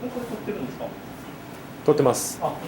これ撮ってるんですか？撮ってます。あ、なるほど。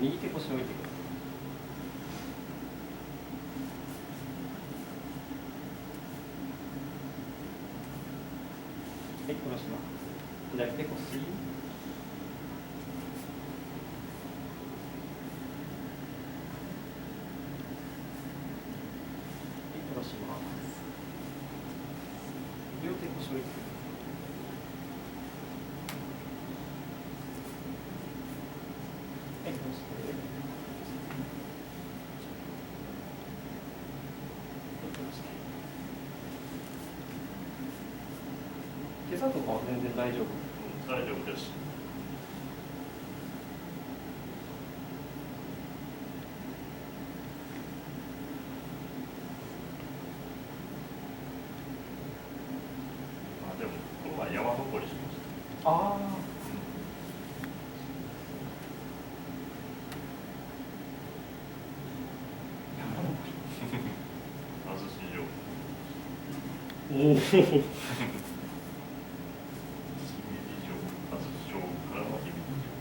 右手腰を置いてください。はい、下ろします。左手腰。下ろします。両手腰を置いてください。はい、下ろして。手差とかは全然大丈夫。大丈夫です。でもこの前山登りしました。ああ。安土城。おお。姫路城、安土城からの姫路城。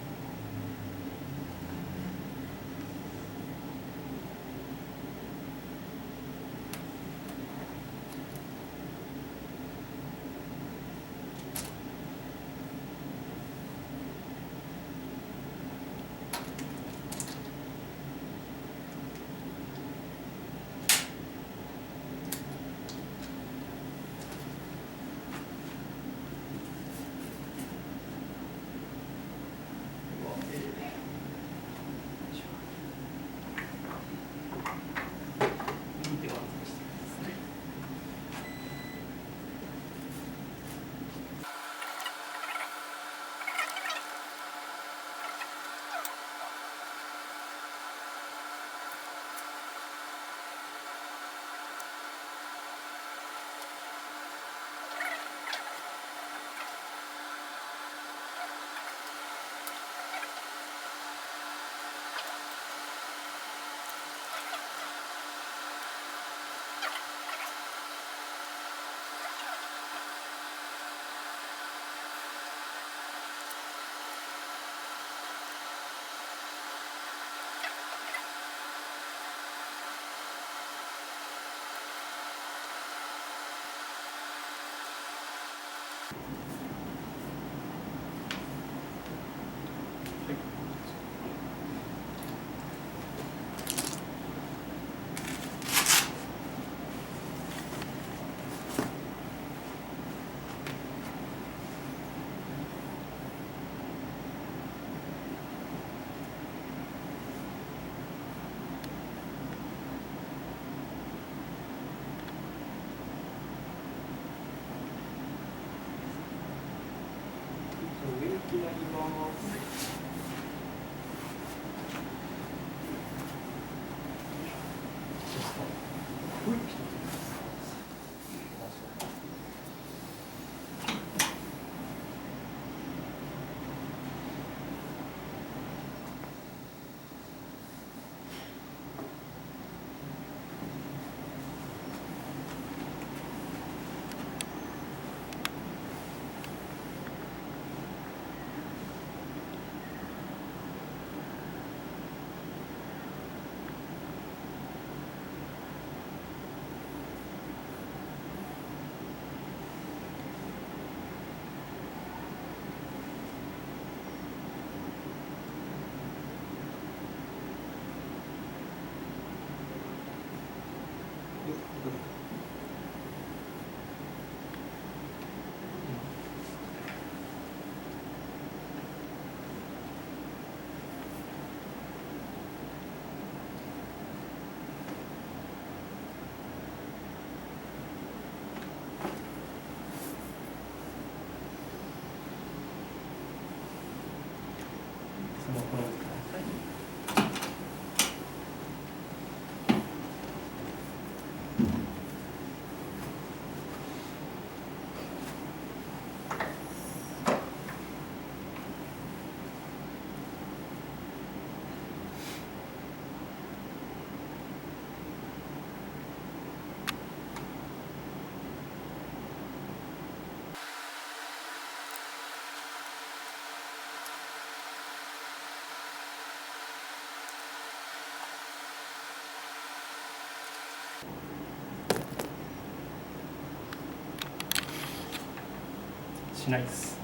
しないです。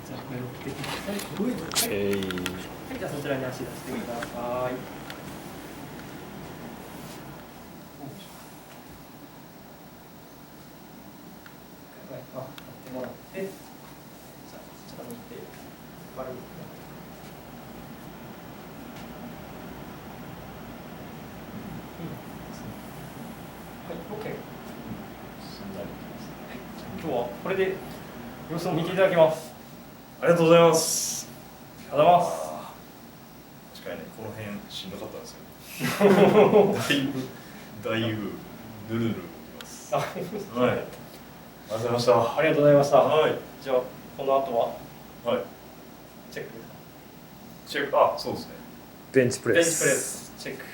じゃあこれを振ってください。はい、はい、じゃあそちらに足出してください。あ、立ってもらって、じゃあそちらに行って軽く。はい、OK。今日はこれで様子を見ていただきます。ありがとうございます。ありがとうございます。確かにね、この辺しんどかったんですよ。だいぶぬるぬるきます。はい。ありがとうございました。ありがとうございました。はい。じゃあこの後ははい。チェックですか。チェック、あ、そうですね。ベンチプレス。ベンチプレスチェック。